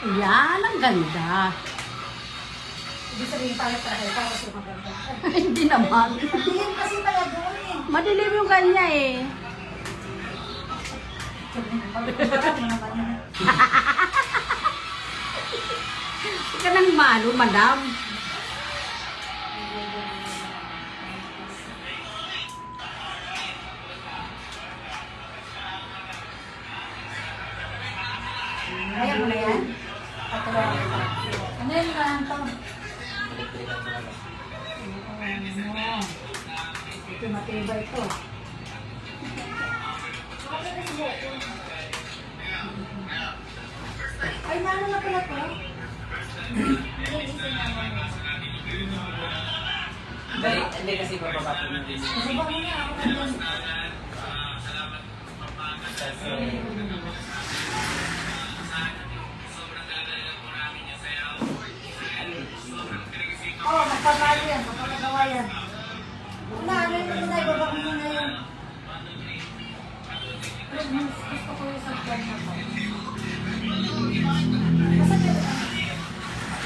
Yan, ang ganda. Ibig sabihin tayo kasi maganda. Hindi naman. Madilim kasi pala doon eh. Madilim yung kanya eh. Huwag ka nang malo, madam. Kaya mo na yan? Ano yun na ito? Ito matibay ito. Ay, nalo na pala ito. Hindi kasi papapapin mo din. Kasi ba mo na ako nandun? Oo, magpapalo yan. Magpapagawa yan. Wala, ano yun muna, ibaba mo muna yun. Pero gusto ko yung sakyan na to.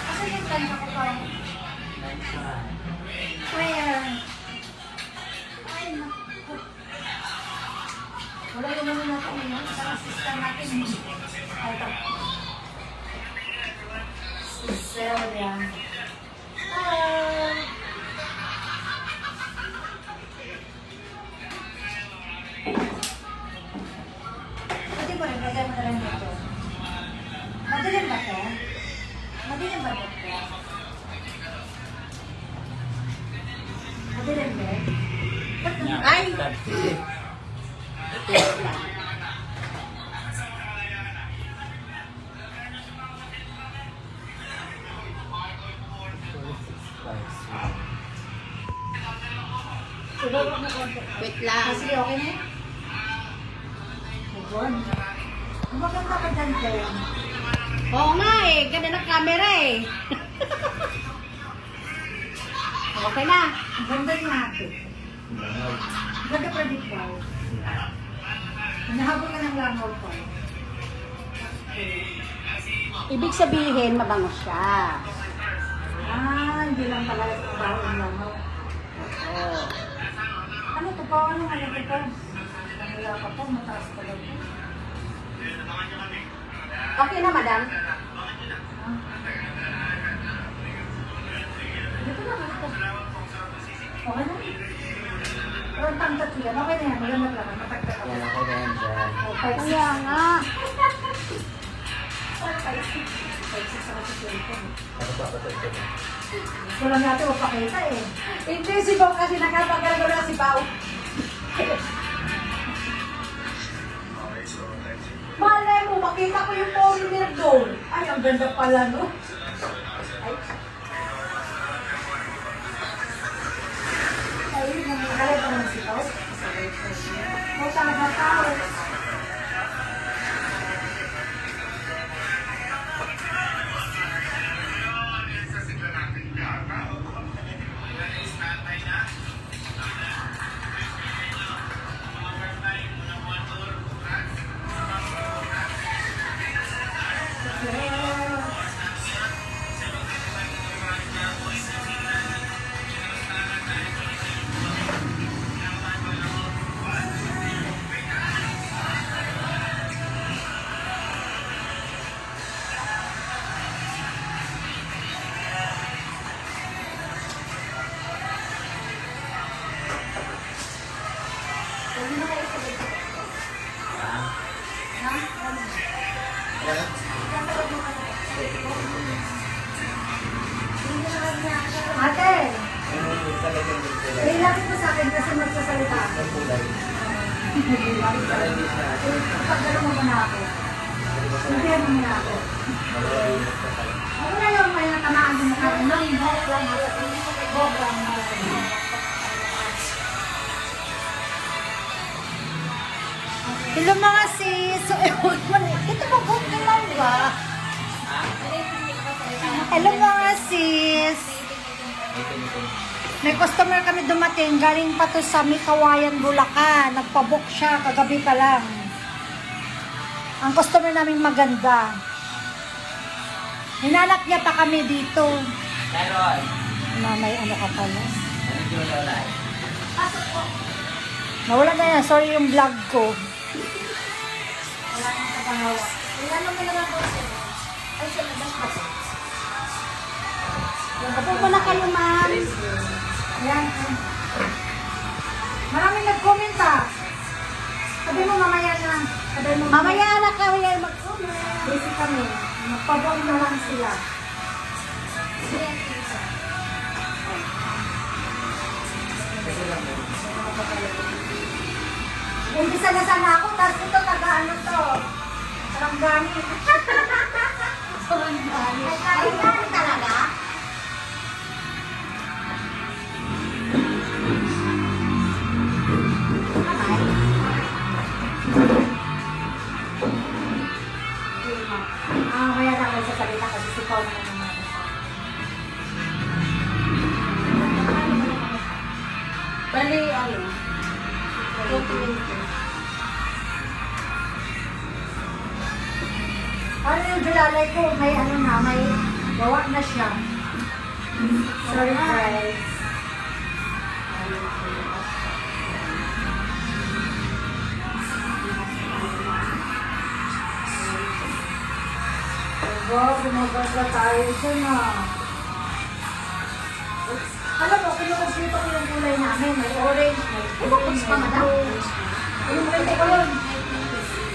Kasi yung kanya ko pa. Where? Ay, naku. Wala yung muna natin ngayon. Sa system natin. Ay, ito. Sister yan. Hi! Pwede mo rin, kagaya mo na rin dito. Madilim ba ito? Madilim ba ito? Madilim ba? Ay! Siguro mo konti. Wait lang. Kasi okay na yun? Ayun. Maganda ka dyan dyan. Oo nga eh, ganda ng camera eh. Okay na. Ang ganda niya natin. Ang ganda pa dito. Nahabol ka ng langaw pa. Ibig sabihin, mabango siya. Ah, hindi lang pala yung baho ng langaw. Oo. Ano ito pa? Ano ito pa? Wala pa po, mataas pa lang. Okay na, madam? Dito na, dito. Okay na? Pero ang tangkat yan, okay na yan. Maganda lang, matagkat ako. Yan ako na yan dyan. Oh, 5'6". Kaya nga. 5'6" ako sa cellphone. Ano pa ba ito? Wala natin mapakita eh. Hindi, si Pao kasi nakapagalago na si Pao. Malay mo, makita ko yung foreigner doon. Ay, ang ganda pala, no? Ay, Ay, nangyari pa naman si Pao. May talaga tao. Ate, ilapit mo sa akin kasi magsasalita ako. Pagdala mo muna ako. Hindi mo muna ako. Ano na yung may natamaan din mo kami? Nang hawak lang ako. Hawak lang ako. hello mga sis. Ito ba good naman ba? Hello mga sis. May customer kami dumating. Galing pa to sa Mikawayan, Bulacan. Nagpabook siya kagabi pa lang. Ang customer namin maganda. Hinanap niya pa kami dito. Meron. May ano ka pala. Ano yung lola? Nawala na yan. Sorry yung vlog ko. Wala nang kapangawa. Ilan mo na lang po siya? Ay, siya labas pa po. Apo mo na kayo, ma'am. Ayan. Maraming nag-comment ah. Sabi mo mamaya na. Sabi mo Mamaya na kami mag-comment. busy kami. Magpabong na lang sila. Umpisa na sana ako, tapos ito taga-ano to. Sarangani. Sarangani. Sarangani talaga? Maya na ako sasalita kasi sipaw na naman ako. Bali, ano? Ano yung julalay ko? May ano na, may gawa na siya. Sorry, guys. Wow, bumabas na tayo dyan ah. Alam mo, kinukumpleto ko yung kulay namin. May orange, may green, may blue. Kinukumpleto ko yun.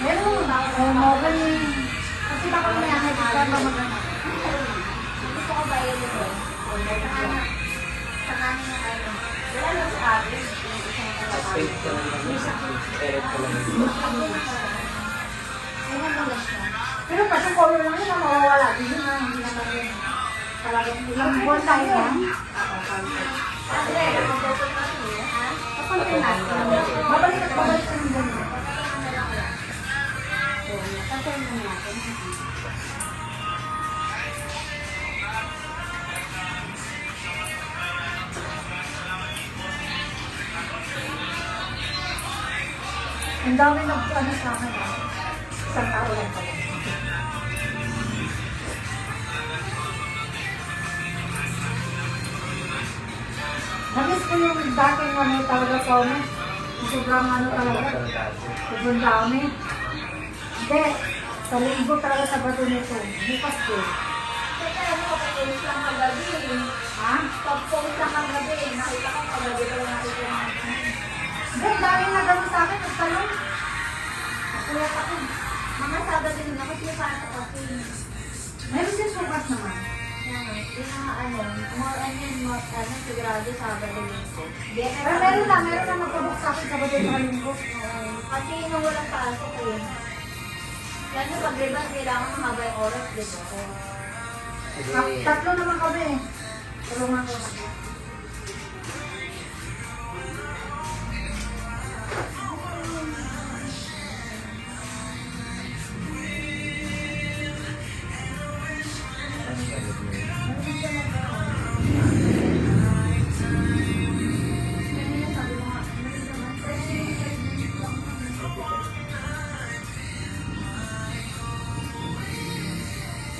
Meron. Mobile. Kasi baka may anay ka ba magana. Gusto ko ba yun ito? Sa kanin ng ano. Wala lang sa akin. Space ko lang naman. Eret ko lang. Ayan lang siya. Pero kasi color lang yun, mawawala. Hindi na, hindi naman yun. Talagang ilang buwan tayo yan. Kapantin natin. Babalik ka ng ganyan. Kapantin mo natin. Ang dami nag-ano sa akin. Isang tao lang pala. Namiss ko yung dating ano talaga comment. Sobrang ano talaga. Sobrang dami. Hindi. Sa linggo talaga sa bato nito. Bukas ko. Kasi ano, pag-post lang kagabi. Ha? Pag-post lang kagabi. Nakita ko kagabi ko lang nakita ko. Hindi, dami na gano'n sa akin. Nagtalong. Kaya ako, mga Sabado din ako pinapasok kasi. Meron din sukas naman. Yung mga ano, more ano yun, more ano, sigurado Sabado din ko. Pero meron na magpabok sa akin sa bato sa linggo. Kasi nung walang pasok eh. Lalo pag rebound, kailangan mahaba yung oras, di ba? Sige. Tatlo naman kami. Tulungan ko.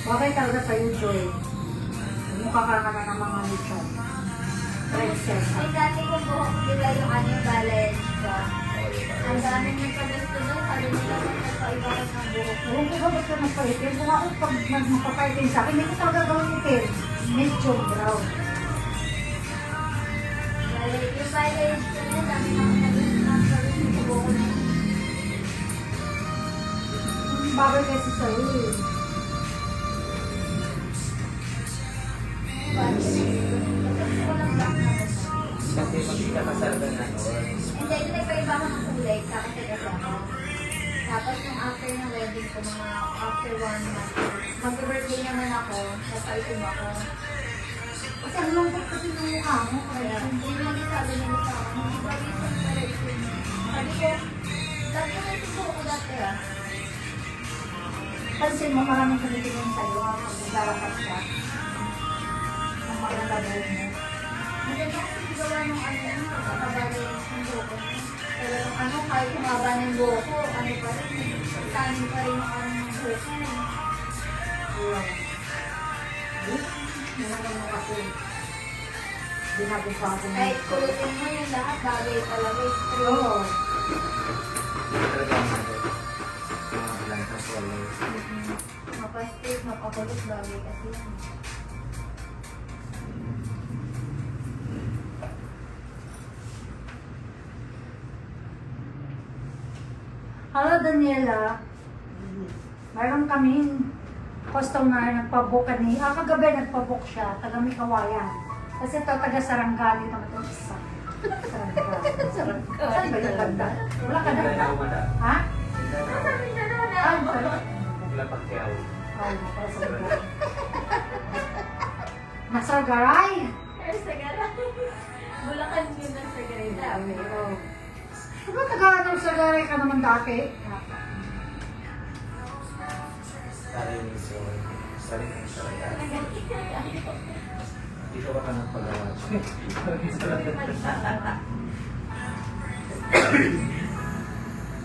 Bakit talaga sa'yo, Joy? Mukha ka na ng mga nito. Princess. Ay, dati ko buhok, di ba yung ano, balance ko. Ang dami ng kagusto doon, sabi nila magpapaibahan ng buhok. Alam ko ba ba't ka nagpaitin? Kung ako pag magpapaitin sa akin, hindi ko talaga gawin itin. Medium brown. Yung balance ko na, dami na ako nag-kagusto sa buhok na yun. Bagay kasi sa'yo eh. Kasi magkakasal ka na noon. Hindi, nagpaiba ako ng kulay, tapos nag-asama. Tapos nung after ng wedding ko, mga after 1 month, mag-birthday naman ako, napaitim ako. Kasi ang lungkot kasi ng mukha mo. Kaya, hindi naman yung sabi nila sa akin, hindi ba yung correction? Sabi ko, lagi ko yung siguro ko dati ah. Pansin mo, maraming tumitingin sa'yo. Naglalakad ka. Ang maganda buhok mo. Maganda kasi gawa ng ano, nakabali yung buhok ko. Pero yung ano, kahit humaba ng buhok ko, ano pa rin, tanin pa rin yung ano ng buhok ko. Nanagal mo kasi. Ginagawa ko. Kahit kulutin mo yung lahat, bagay talaga. Straight. Oo. Talaga ang sagot. Mga bilang controller. Mapa-straight, mapakulot, bagay kasi yan. Hello, Daniela. Mayroon kaming customer nagpabook kanina. Kagabi nagpabook siya, taga Mikawayan. Kasi ito, taga Saranggali naman ito isa. Saranggali. Saan ba yung ganda? Wala ka Hindi na na? ako mada. Ha? Sabi na naman na. Ah, sorry. Wala pang tiyaw. Ay, Saranggali. Masagaray. Pero sa gara. Bulacan din na sa gara. Dami. Oh. Diba taga Saranggali ka naman dati? Sorry, so, sorry kung sorry ka. Dito ka nagpagawa.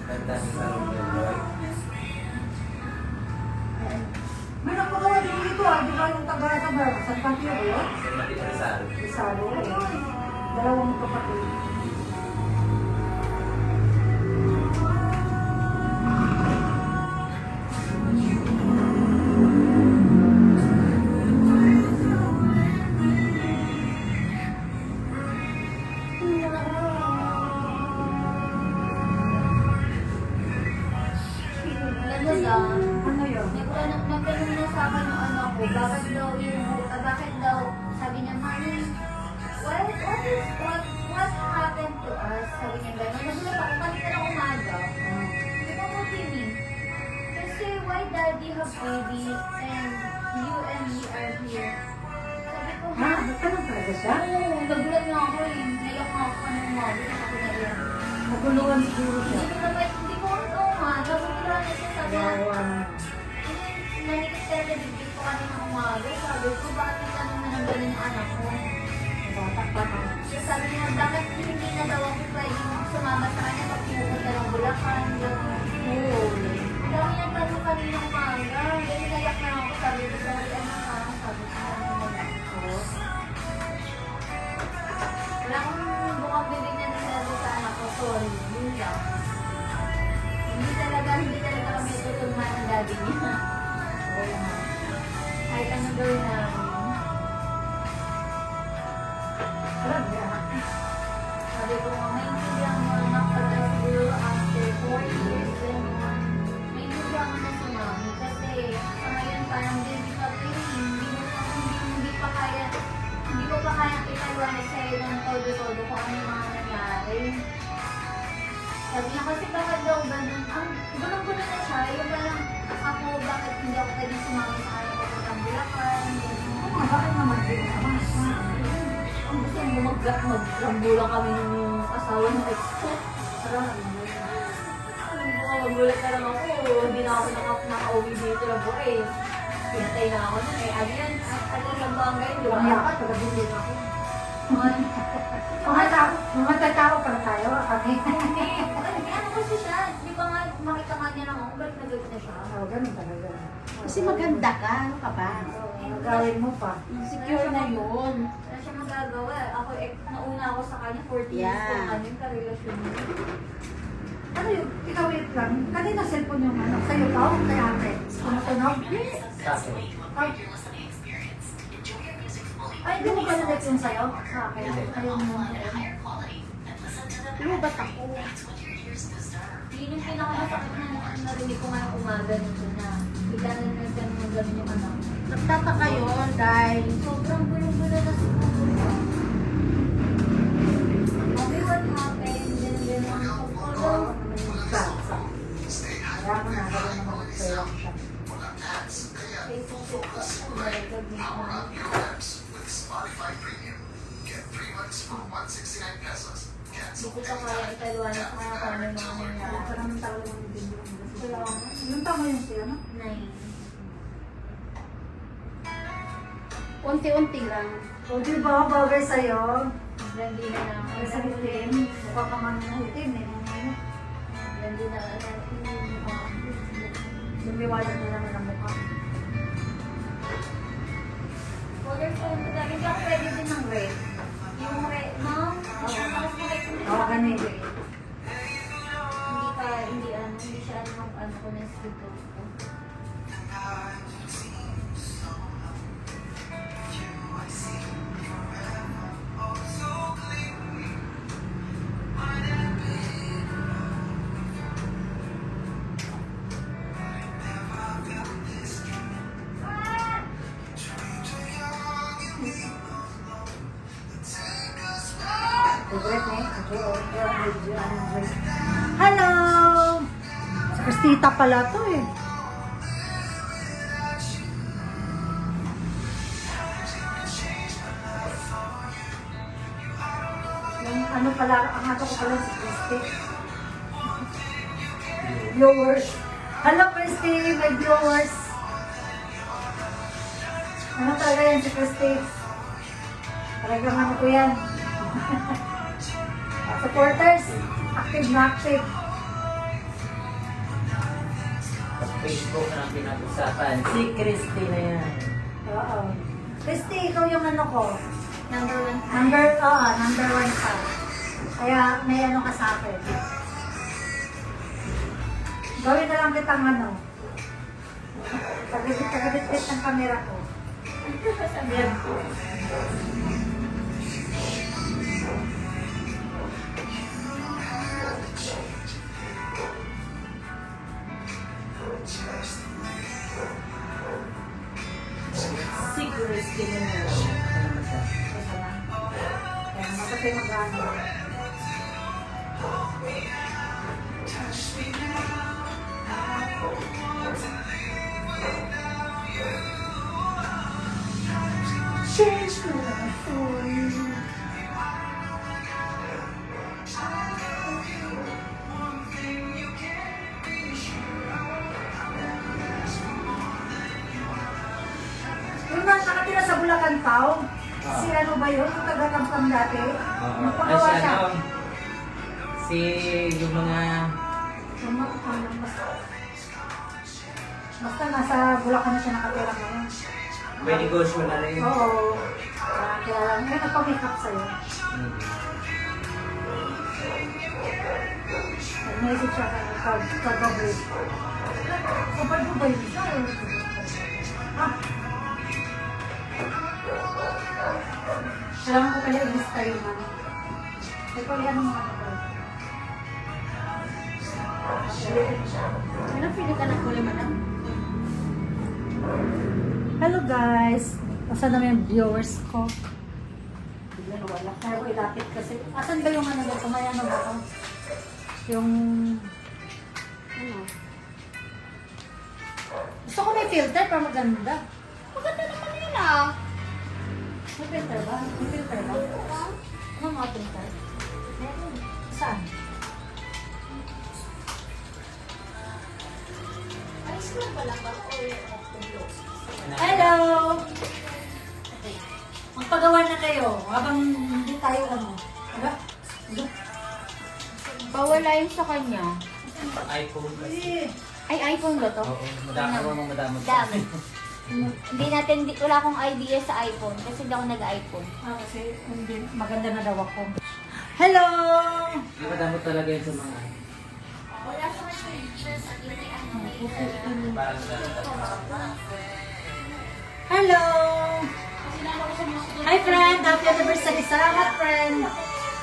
Ganda ni Sarong Deloy. May nagpagawa din dito ah. Di ba yung taga-taga? San Pantio ba yun? Sa Mati Rizal. Isalo. Dalawang kapatid. Ano lang. Ano yun? Nagtanong na sa akin yung ano ko, bakit daw, sabi niya, Mami, what happened to us? Sabi niya gano'n. Nagulat ako, kanina ng umaga. Sabi ko, what do you mean? Kasi why daddy have baby and you and me are here? Sabi ko, Ha? Nagtanong talaga siya? Oo, nagulat nga ako eh. Naiyak nga ako kanina umaga. Ako naiyak. Naguluhan siguro siya. Hindi ko ito nga. Nagulala na siya. Sabi niya, Wow. nanikit ka na bibig ko kanina umaga. Sabi ko, bakit tanong na ng ganun yung anak ko? Bata pa ka. So sabi niya, bakit hindi na daw ako pwedeng sumama sa kanya pag pinupunta ng Bulacan? Oo. Ang dami niyang tanong kanina umaga. Then nayak na ako. Sabi ko, sorry, ano ka? Sabi ko, ano na ako? Wala akong bukang bibig na nilalo sa anak ko. Sorry, yun lang. Hindi talaga kami tutulman ng daddy niya. Kahit ano gawin namin. Alam niya. Sabi ko nga, maintindihan mo anak pagka siguro after 4 years, gano'n. Maintindihan mo na si mami kasi sa ngayon parang baby pa rin. Hindi ko pa kaya ipaliwanag sa'yo ng todo-todo kung ano yung mga nangyari. Sabi niya kasi bakit daw ganun? Ang gulong-gulo na siya, yung parang ako bakit hindi ako pwedeng sumama sa kanya papuntang Bulacan, gano'n. Oo, bakit naman din naman? Ang gusto mo maglambulang kami ng asawa ng ex ko. Sarap. Magulat na lang ako. Hindi na ako nakauwi dito ng buhay. Pinatay na ako nun eh. Ano yan? Ano lang ba ang ganyan? Di ba? Umiyak ka, taga-bilin ako. Mga tao pala tayo, kami. Ano kasi siya? Di ba nga makita nga niya lang ako. Ba't nag-gawin na siya? Oo, ganun talaga. Kasi maganda ka, ano ka ba? Nagawin mo pa. Secure na yun. Wala siya magagawa. Ako, nauna ako sa kanya 40 years Yeah. kung ano yung karelasyon niya. Ano yun? Ikaw wait lang. Kanina cellphone yung ano, sa'yo ka o kay ate? Tumutunog? Sa akin. Ay. Ay, hindi mo ba na-text yung sa'yo? Sa akin. Ayun mo. Ano ba't ako? Yun yung pinakamasakit na narinig ko ngayong umaga nito na bigla na nagkaroon yung anak. Nagtataka yun dahil Sobrang gulo-gulo na siguro. Mami, what happened? Then, ako po daw. Kaya mo na, gawin naman mag-paylock siya. Facebook ko. Naragag niya ako. Hindi ko pa kaya italiwanag sa kanya kung ano yung mga nangyari. Parang tao lang yung video. Wala ako. Ilang tama yun siya, no? 9. unti-unti lang. O, di ba, bagay sa'yo? Blandi na lang. Ay, sa itim. Mukha ka man ng itim, eh. Blandi na lang. Lumiwalag na naman ang mukha. Hindi ako pwede din ng red. Yung red, no? Tapos mo red. Oo, ganito. Hindi siya ano ko na dito. Hello! Sa Cristita pala to eh. Yung ano pala, ang ato ko pala si Christy. Viewers. Hello Christy, my viewers. Ano talaga yan si Christy? Talagang ano ko yan. Supporters, active na active. Sa Facebook na ang pinag-usapan. Si Christy na yan. Oo. Christy, ikaw yung ano ko. Number 1. Number 1 pa. Kaya may ano ka sa akin. Gawin na lang kitang ano. Tagabit-tagabit ng camera ko. Yan. Si Christy na yan. Kaya mapatay mag-ano. Change ko na for you. Yung nakatira sa Bulacan Pao, si ano ba yun? Yung taga-Kampang dati? Magpagawa siya. Si yung mga... Basta nasa Bulacan na siya nakatira ngayon. may negosyo na rin. Oo. Kaya lang, may nagpa-makeup sa'yo. Nag-message siya kagabi. Kapag mo ba yun siya? Ha? Kailangan ko pala i-lista yun, man. May pala ano mga kapag. Ano pili ka ng kulay, madam? Hello guys! Asan na yung viewers ko? Bigla na wala. Kaya ko ilapit kasi. Asan ba yung ano dito? May ano ba ito? Yung... Ano? Gusto ko may filter para maganda. Maganda naman yun ah. May filter ba? May filter ba? Ano mga filter? Saan? Ayos lang pala ba? O yung octoblow? Hello! Magpagawa na kayo habang hindi tayo ano. Ano? Ano? Bawala yun sa kanya. iPhone kasi. Ay, iPhone ba to? Oo, madamot. Dami. Hindi natin, wala akong idea sa iPhone kasi hindi ako nag-iPhone. Kasi hindi, maganda na daw ako. Hello! Di madamot talaga yun sa mga... Wala sa kanya. Parang Hello! Hi friend! Happy anniversary! Salamat friend!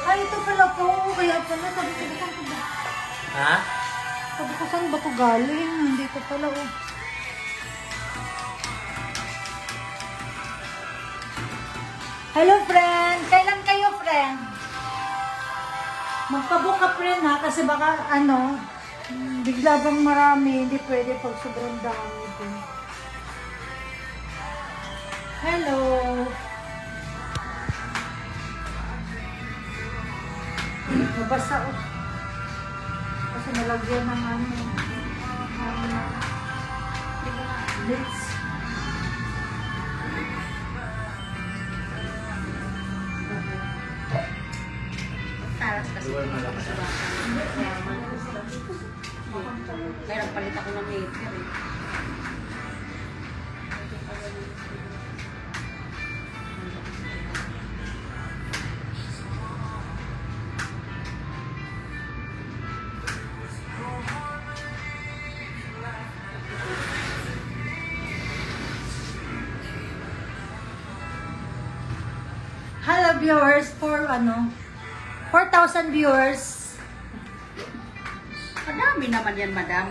Ay, ito pala po. Kaya pala, sabi ko saan ko ba? Ha? Sabi ko saan ba ito galing? Nandito pala oh. Hello friend! Kailan kayo friend? Magpabook ka friend ha, kasi baka ano, bigla bang marami, hindi pwede pag sobrang dami din. Hello! Nabasa oh. Kasi nalagyan ng ano, lips. Taras kasi. Luwal mo lang. Kaya nagpalit ako ng maker eh. viewers for 4,000 viewers. Madami naman yan, madam.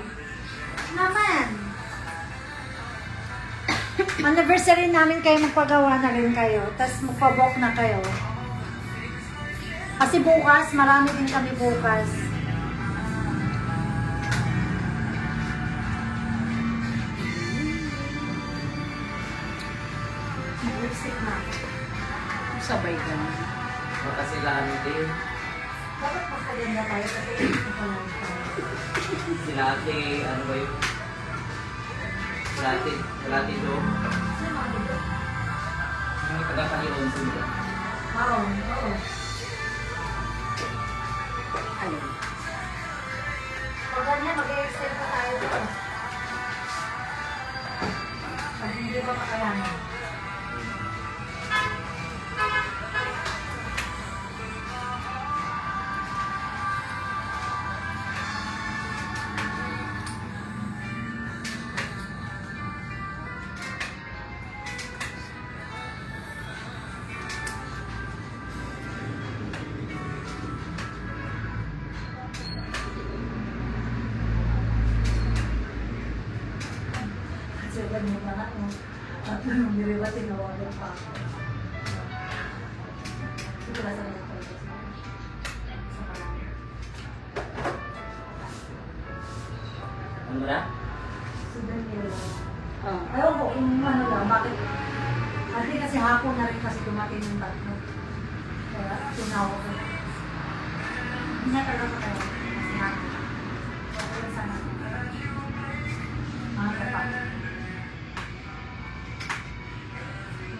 Naman. Anniversary namin kayo, magpagawa na rin kayo. Tapos magpabok na kayo. Kasi bukas, marami din kami bukas. Lipstick na. Sabay ka na. Makasilaan din. Bakit magpaganda tayo? Kasi ito pa lang tayo. Sila ate, ano ba yun? Sila ate do. Yung taga-Panginoon sila. Oo, oo. Ano? Pag ganyan, mag-extend pa tayo dito. Pag hindi ba makayanan? Kasi ganyan na nga, no? At hindi ba tinawagan pa ako? Ito na sa mga pagkas na. Sa marami. Ano na? Si Daniela. Oh. Ayaw ko kung ano lang, bakit? Kasi kasi hapon na rin kasi dumating yung tatlo. Kaya tinawag ko. Hindi na talaga kayo. Kasi hapon. Okay sana. Mga kapak.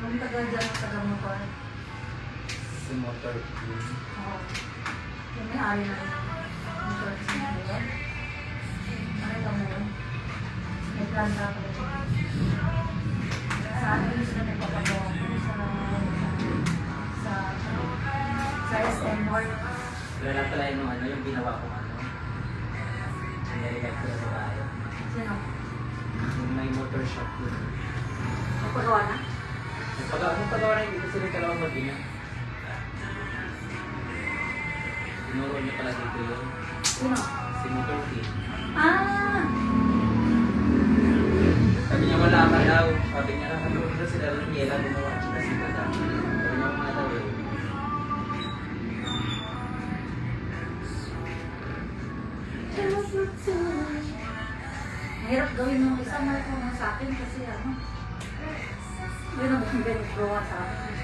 Yung taga dyan, taga motor. Si Motor Queen. Oo. Yung may-ari na rin. Motor kasi na rin. Nakita mo yun? May planta pa rin. Sa akin sila nagpapagawa ko sa SM North. Wala pala yung yung ginawa ko Yung narinig ko sa bahay. Sino? Yung may motor shop yun. Nagpagawa na? Nagpagawa na yung gusto rin kalawang mag-ina. Tinuro niya pala dito yun. Sino? Si Motor Queen. Ah! Sabi niya wala ka daw. Sabi niya nakatulog na sila ng Yela gumawa siya si Madam. Sabi niya mga daw eh. Mahirap gawin ng isa mo sa akin kasi yun ang gawa sa akin.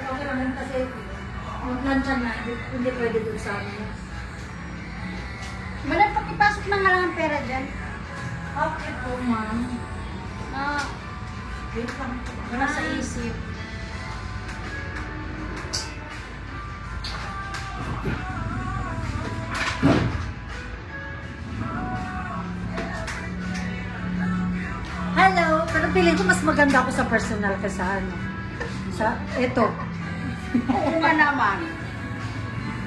Okay naman kasi yung plancha na, hindi pwede dun sa amin. Madam, pakipasok na nga lang ang pera dyan. Okay po, ma'am. Ah, Wait lang. wala sa isip. Hello! Pero feeling ko mas maganda ako sa personal ka sa eto. Oo nga naman.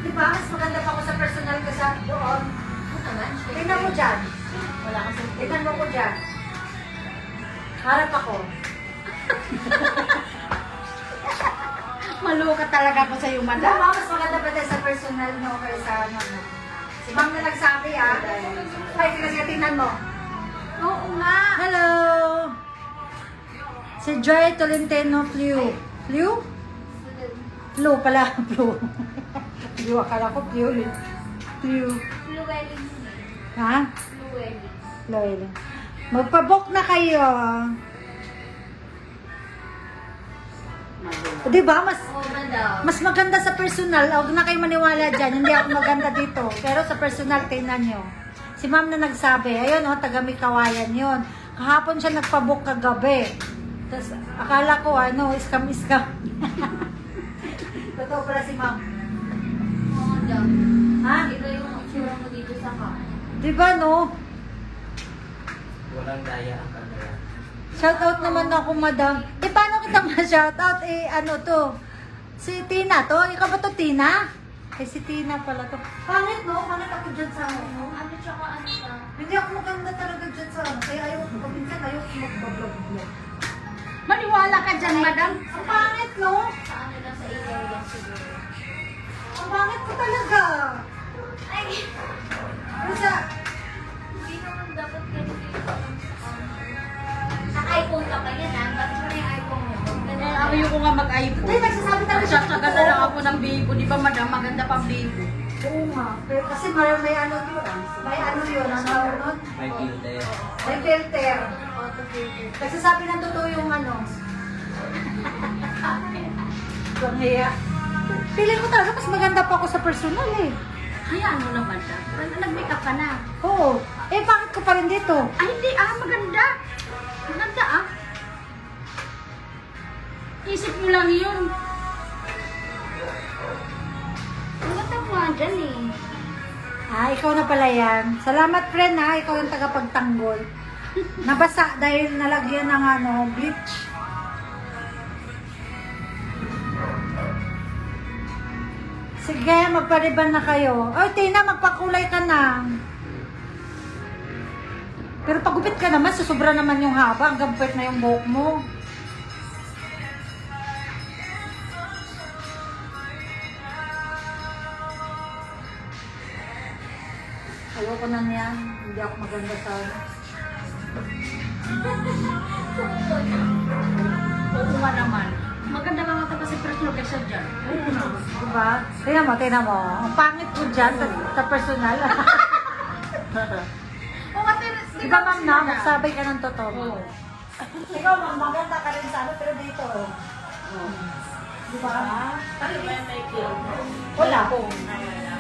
Di ba? Mas maganda pa ako sa personal ka sa doon. Tingnan mo dyan. Wala kasi. Tingnan mo ko dyan. Harap ako. Maluka talaga ako sa iyo, Di madam. ba? Mas maganda pa tayo sa personal mo kaysa sa ano. Si Ma'am na nagsabi Ay, sige, tingnan mo. Oo nga. Hello! Si Joy Tolentino Flew. Flew? Flew pala. Flew. Flew, akala ko Flew. Flew. Llewellyn. Ha? Llewellyn. Loyal. Magpabook na kayo. Maluka. O, diba? Oh, madam. Mas maganda sa personal. Huwag na kayo maniwala dyan. Hindi ako maganda dito. Pero sa personal, tingnan nyo. Si ma'am na nagsabi, ayun taga Mikawayan yun. Kahapon siya nagpabook kagabi. Tapos akala ko scam. Totoo pala si ma'am. Oo, madam. Ha? Iba yung itsura mo dito sa ka. Diba no? Walang daya ang camera. Shoutout naman ako, madam. Paano kita ma-shoutout? Ano to? Si Tina to? Ikaw ba to, Tina? Si Tina pala to. Pangit, no? Pangit ako dyan sa ano. Ano tsaka ano siya? Hindi ako maganda talaga dyan sa ano. Kaya ayaw ko, minsan ayaw ko mag-vlog. Maniwala ka dyan, madam. Ang pangit, no? Sa ano lang, sa ilaw lang siguro. Ang pangit ko talaga. Ay! Basta, Hindi naman dapat ganito yung Naka-iPhone ka pa yan, ha? Bakit mo na yung iPhone mo? Ayaw ko nga mag-iPhone. Ay, nagsasabi talaga siya. Nagsasaganda lang ako ng bibo. Di ba, madam? Maganda pang bibo. Oo nga. Pero kasi may ano yun. May ano yun. Ang tawag nun? May filter. May filter. Auto-filter. Nagsasabi ng totoo yung ano. Panghiya. Feeling ko talaga mas maganda pa ako sa personal eh. Hayaan mo na, madam. Nag-makeup ka na. Oo. Eh, bakit ko pa rin dito? Ay, hindi maganda. Maganda Isip mo lang yun. Maganda mo nga dyan eh. Ikaw na pala yan. Salamat friend ha, ikaw yung tagapagtanggol. Nabasa dahil nalagyan ng bleach. Sige, magpariban na kayo. Ay, Tina, magpakulay ka na. Pero pagupit ka naman, susubra naman yung haba. Ang gampit na yung buhok mo. Ayoko na niyan. Hindi ako maganda sa... Oo nga naman. Maganda ka nga ito kasi personal kaysa dyan. Diba? Tingnan mo. Ang pangit ko dyan sa personal. Oo nga, Diba ma'am na, magsabay ka ng totoo. Oo. Ikaw ma'am, maganda ka rin sa ano, pero dito. Diba? Ano ba yung may kill? Wala po.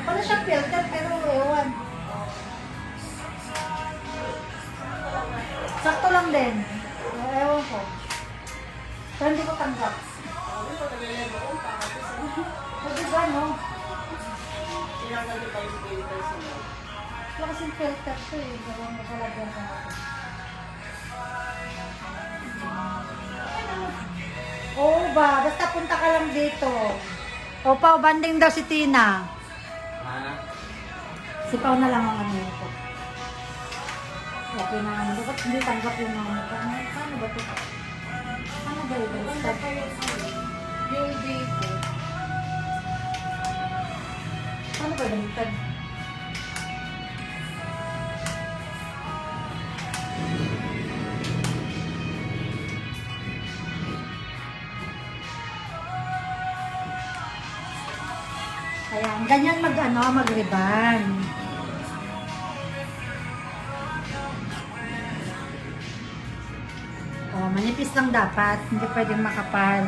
Wala siyang filter, pero ewan. Sakto lang din. Ewan ko. Pero hindi ko tanggap. Pwede ba, no? Wala kasing filter to eh. Gawang magalagyan ko ako. Oo ba? Basta punta ka lang dito. O Pao, banding daw si Tina. Ha? Si Pao na lang ang ano ko. Okay na ano. Bakit hindi tanggap yung mga paano ba ito? Ano ba yun? Yung bibo. Paano ba yun? Ayan, ganyan mag-riban. Oh, manipis lang dapat, hindi pwedeng makapal.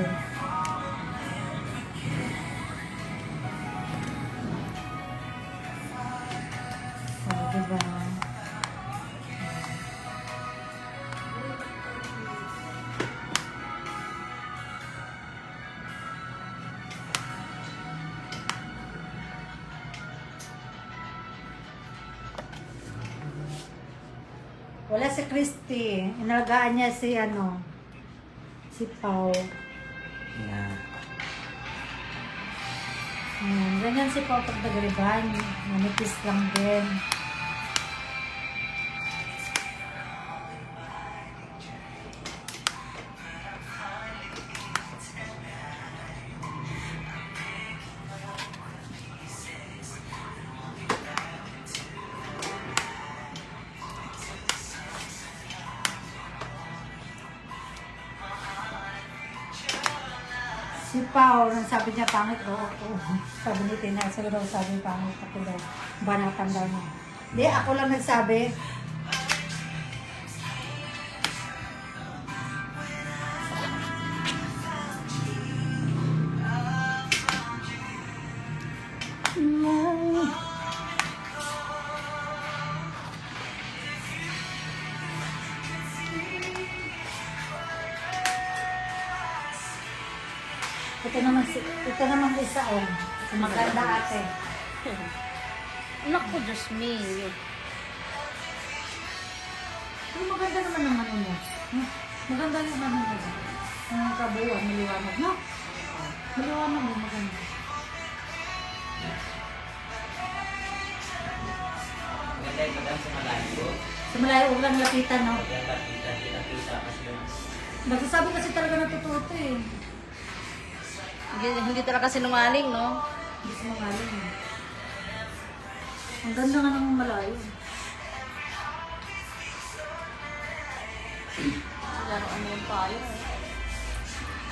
Oh, diba? Wala si Christy. Inalagaan niya si si Pao. Yeah. Ganyan si Pao pag nagriban. Manipis lang din. Si Pao, nang sabi niya pangit daw ako. Sabi ni Tina, siguro sabi pangit ako daw. Banatan daw niya. Hindi, ako lang nagsabi. Ito naman isa maganda ate. Naku, Diyos me. Maganda naman ang ano mo. Maganda yung ano mo. Ang kabuuan, maliwanag. No? Maliwanag mo, maganda. Maganda yung madam sa malayo. Sa malayo, huwag lang lapitan, no? Maganda kita kasi yun. Nagsasabi kasi talaga na totoo to eh. Hindi talaga sinungaling, no? Hindi ko magaling eh. Ang ganda nga ng malayo. Laruan mo yung payo.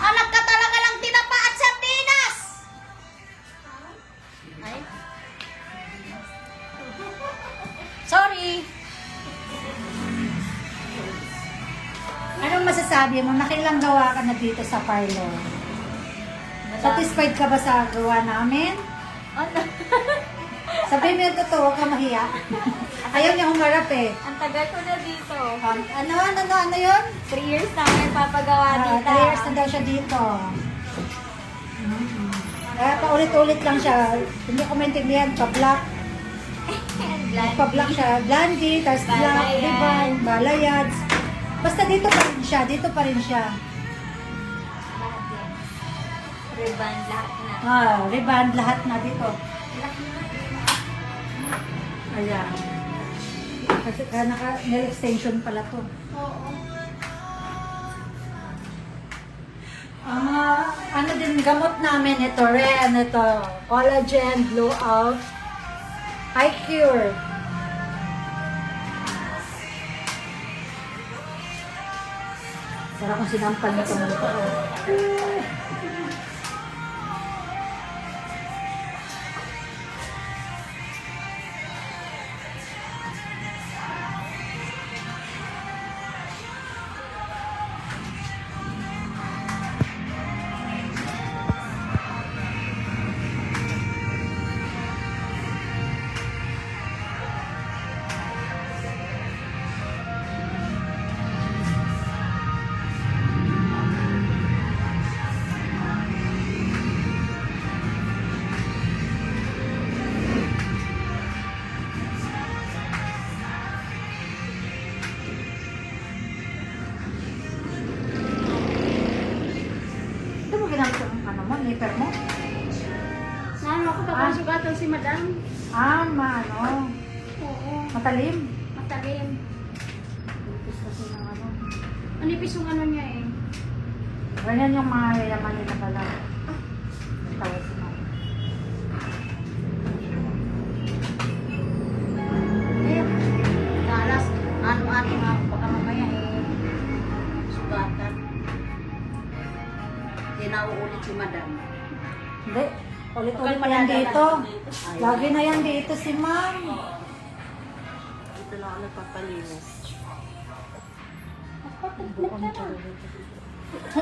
Anak ka talaga lang tinapa at sardinas! Ay? Sorry! Anong masasabi mo? Nakilang gawa ka na dito sa parlor? Satisfied ka ba sa gawa namin? Ano? Sabihin mo yung totoo, huwag ka mahiya. Ayaw niya humarap eh. Ang tagal ko na dito. Ano yun? 3 years na ako nagpapagawa dito. 3 years na daw siya dito. Kaya paulit-ulit lang siya. Hindi ko maintindihan, pa-black. Pa-black siya. Blondie, tapos black, Balayage. diba? Balayads. Basta dito pa rin siya. Dito pa rin siya. Lahat yan. Ribbon, lahat na. Ribbon, lahat na dito. Ayan. Kasi nail extension pala to. Oo. Ang ano din gamot namin ito, Ren, ito, collagen, blowout, eye cure. Sarap kung sinampal nito mo ito. Ito mo ginamit yung ano mo, nipper mo? Ano ako tapos sugatan si madam? Ano, Oo. matalim. Matalim. Ipis kasi ng ano. Manipis yung ano niya eh. Ganyan yung mga yayaman nila pala. Tawag si mama. Eh, dalas, ano-ano nga ako baka mamaya eh. Sugatan. Hindi na uulit si madam. Hindi. Ulit-ulit Huwag na kang yan madadala dito. dito. Lagi na yan dito si ma'am. Dito lang ako nagpapalinis.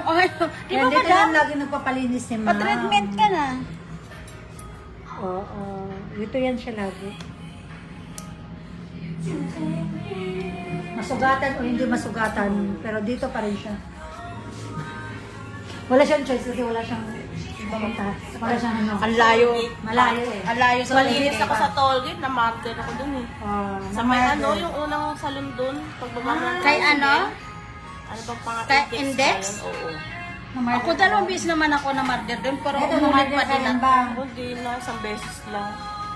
Ay, di Yan ba dito yan madam? lagi nagpapalinis si ma'am. Pa-treatment ka na. Oo. Dito yan siya lagi. Masugatan o hindi masugatan, pero dito pa rin siya. Wala siyang choice kasi wala siyang pumunta. Wala siyang ano. Ang layo. Malayo eh. Ang layo sa Malinis Malinis ako sa tollgate, na-martyr ako dun eh. Sa may namaya ano, din. yung unang salon dun, pagbaba ng Kay ano? Ano bang pangalan? Kay Index? Oo. Namaya Ako din. dalawang beses naman ako na martyr doon, pero Ito, umulit namaya pa ka din rin ako. ba? Ako din na, isang beses lang.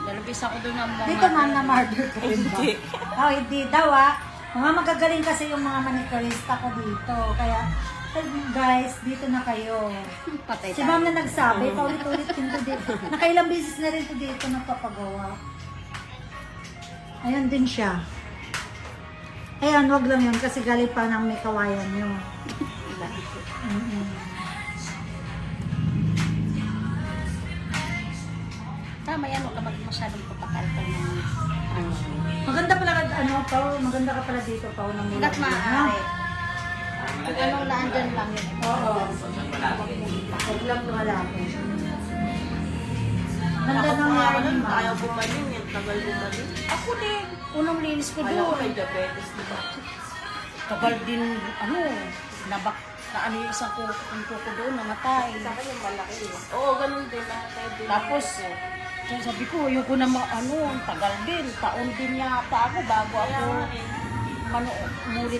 Dalawang beses ako doon ng mga Dito ma'am na murder ka rin ba? Hindi. Oh, hindi daw ah. Mga magagaling kasi yung mga manicurista ko dito. Kaya, guys, dito na kayo. patay Si ma'am na nagsabi, paulit-ulit din to dito. Nakailang beses na rin to dito nagpapagawa. Ayun din siya. Ayan, wag lang yun kasi galing pa ng may kawayan yun. Tama yan, huwag ka masyadong papakalkal ng ano. Maganda pala, ano, Pao, maganda ka pala dito, Pao, ng mula. Hanggat maaari. Kung anong naandyan lang yun. Oo. Malaki. Wag lang lumalaki. Ganda Ako ng pa nga hair nun, ni ayaw ma'am. bumalik, yung tagal bumalik. Ako din, unang linis ko Ayaw ko doon. may diabetes, di ba? Tagal din, ano, nabak, na ano yung isang kuko doon, namatay. Sa akin yung malaki eh. Oo, ganun din. Nakakaya din. Tapos, so sabi ko, yung ko na ano, ang tagal din, taon din yata ako bago ako Kaya nga eh. umulit